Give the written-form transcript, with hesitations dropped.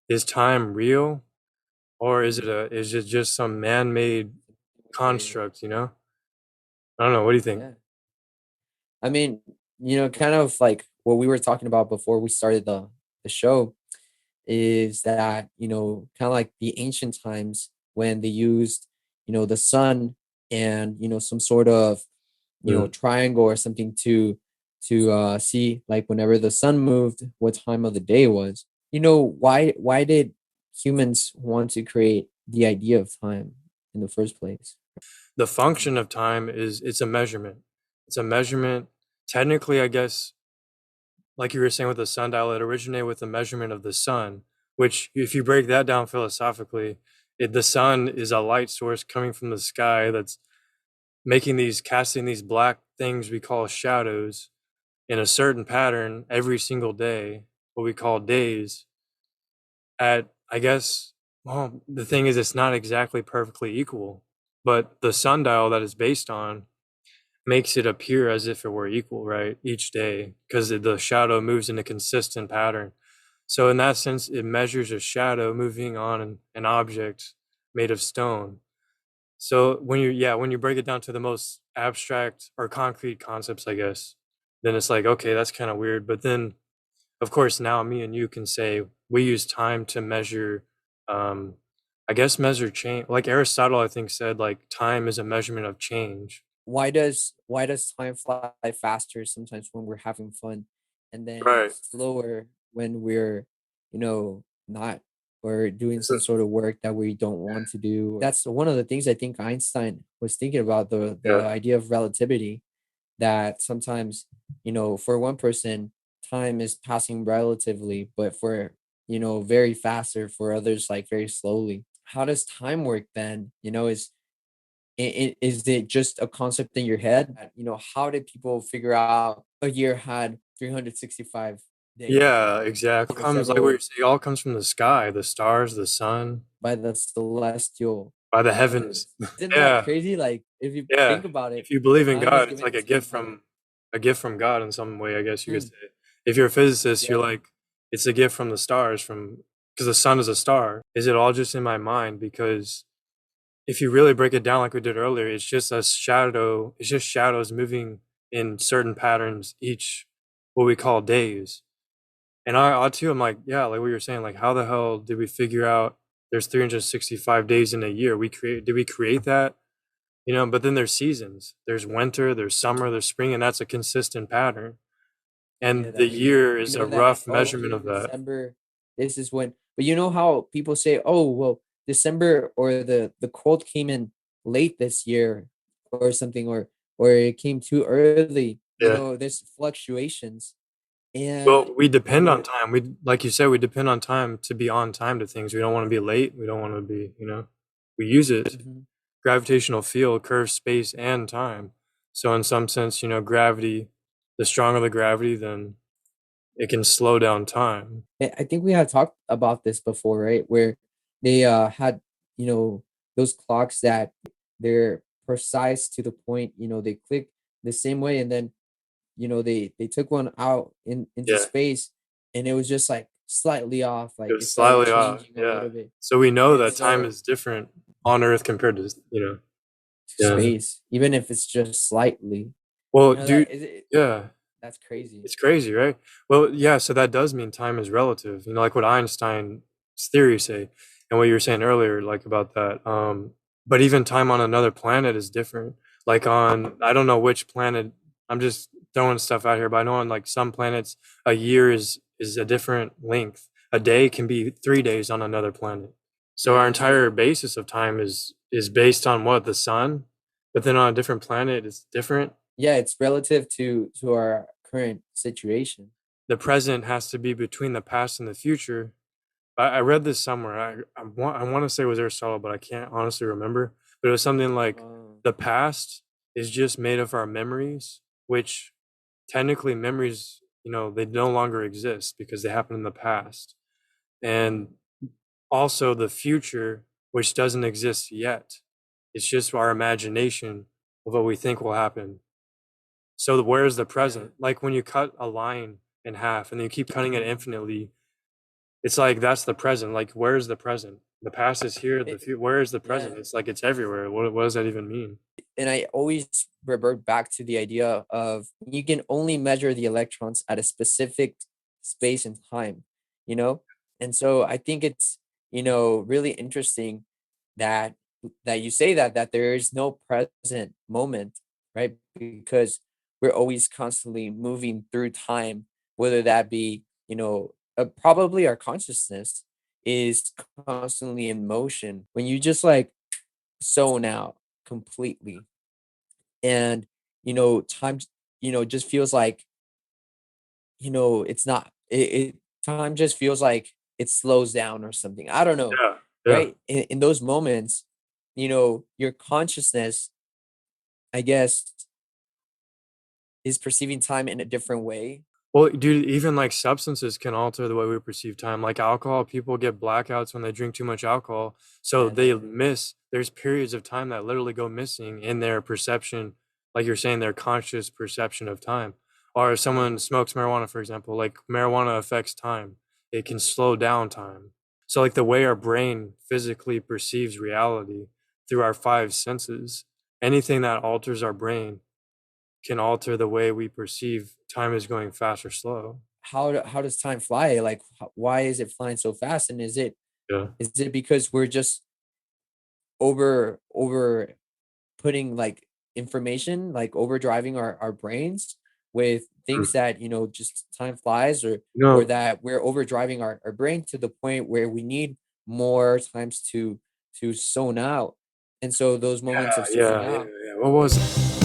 is time real, or is it just some man-made Way. construct, you know? I don't know. What do you think? Yeah. I mean, kind of like what we were talking about before we started the show is that, kind of like the ancient times when they used, the sun and, some sort of, Mm. triangle or something to see like whenever the sun moved, what time of the day it was. Why did humans want to create the idea of time in the first place? The function of time is it's a measurement. It's a measurement. Technically, I guess, like you were saying with the sundial, it originated with the measurement of the sun, which, if you break that down philosophically, the sun is a light source coming from the sky that's casting these black things we call shadows in a certain pattern every single day, what we call days, at, I guess, well, the thing is, it's not exactly perfectly equal, but the sundial that is based on makes it appear as if it were equal, right? Each day, because the shadow moves in a consistent pattern. So in that sense, it measures a shadow moving on an object made of stone. So when you break it down to the most abstract or concrete concepts, I guess, then it's like, okay, that's kind of weird. But then, of course, now me and you can say we use time to measure, um, I guess, measure change. Like Aristotle, I think, said like time is a measurement of change. Why does time fly faster sometimes when we're having fun, and then Right. slower when we're, not, or doing It's some a, sort of work that we don't want to do? That's one of the things I think Einstein was thinking about, the yeah. idea of relativity, that sometimes, for one person, time is passing relatively, but for, very faster for others, like very slowly. How does time work then? Is it just a concept in your head? How did people figure out a year had 365 days? Yeah, exactly. Comes like what you're Several saying, it all comes from the sky, the stars, the sun, by the celestial by the heavens. bodies. Isn't that Yeah, crazy? Like, if you yeah. think about it, If you believe in time is God, it's given like to man. a gift from God in some way, I guess you could Hmm, say. If you're a physicist, you're yeah. like, it's a gift from the stars, from because the sun is a star. Is it all just in my mind? Because if you really break it down like we did earlier, it's just a shadow, it's just shadows moving in certain patterns each what we call days. And I too, I'm like, yeah, like what you're saying, like how the hell did we figure out there's 365 days in a year? Did we create that? You know, but then there's seasons. There's winter, there's summer, there's spring, and that's a consistent pattern. Yeah, And the that's year you is a know that, rough oh, measurement okay, of that. December, this is when, but you know how people say, oh, well, December, or the cold came in late this year or something, or it came too early. Yeah. There's fluctuations. And Well, we depend on what time. Like you said, we depend on time to be on time to things. We don't want to be late. We don't want to be, we use it. Mhm. Gravitational field curves space and time. So in some sense, gravity, the stronger the gravity, then it can slow down time. I think we had talked about this before, right? Where they had, you know, those clocks that they're precise to the point, they click the same way, and then, they took one out into Yeah. space, and it was just like slightly off, It like it was started slightly off. changing a Yeah. little bit. So we know And that time so is different on Earth compared to, to yeah. space, even if it's just slightly, Well, dude, that is it, yeah, that's crazy. it's crazy, right? Well, yeah, so that does mean time is relative, like what Einstein's theory say, and what you were saying earlier, like about that. But even time on another planet is different. Like I don't know which planet, I'm just throwing stuff out here, but I know on like some planets, a year is a different length. A day can be 3 days on another planet. So our Yeah. entire basis of time is based on what? The sun? But then on a different planet, it's different. Yeah, it's relative to our current situation. The present has to be between the past and the future. I read this somewhere. I want to say it was Aristotle, but I can't honestly remember. But it was something like Um, the past is just made of our memories, which technically memories, they no longer exist because they happened in the past. And also the future, which doesn't exist yet. It's just our imagination of what we think will happen. So where's the yeah. present? Like when you cut a line in half and then you keep cutting it infinitely, It's like that's the present. Like, where's the present? The past is here. The It, future. Where is the yeah. present? It's like it's everywhere. What does that even mean? And I always revert back to the idea of you can only measure the electrons at a specific space and time, you know? And so I think it's, really interesting that you say that there is no present moment, right? Because we're always constantly moving through time, whether that be, probably our consciousness is constantly in motion. When you just like zone out completely, and time just feels like, it's not it time just feels like it slows down or something. I don't know, Yeah, yeah. right? In those moments, your consciousness, I guess, is perceiving time in a different way. Well, dude, even like substances can alter the way we perceive time. Like alcohol, people get blackouts when they drink too much alcohol. So Yeah, they miss, there's periods of time that literally go missing in their perception, like you're saying, their conscious perception of time. Or if someone smokes marijuana, for example, like marijuana affects time, it can slow down time. So, like the way our brain physically perceives reality through our five senses, anything that alters our brain can alter the way we perceive time is going fast or slow. how does time fly? Like, why is it flying so fast? And Yeah. is it because we're just over putting like information, like overdriving our brains with Mm. things that just time flies, or No. that we're overdriving our brain to the point where we need more times to zone out, and so those moments of Yeah, zoning yeah, out yeah. What was it?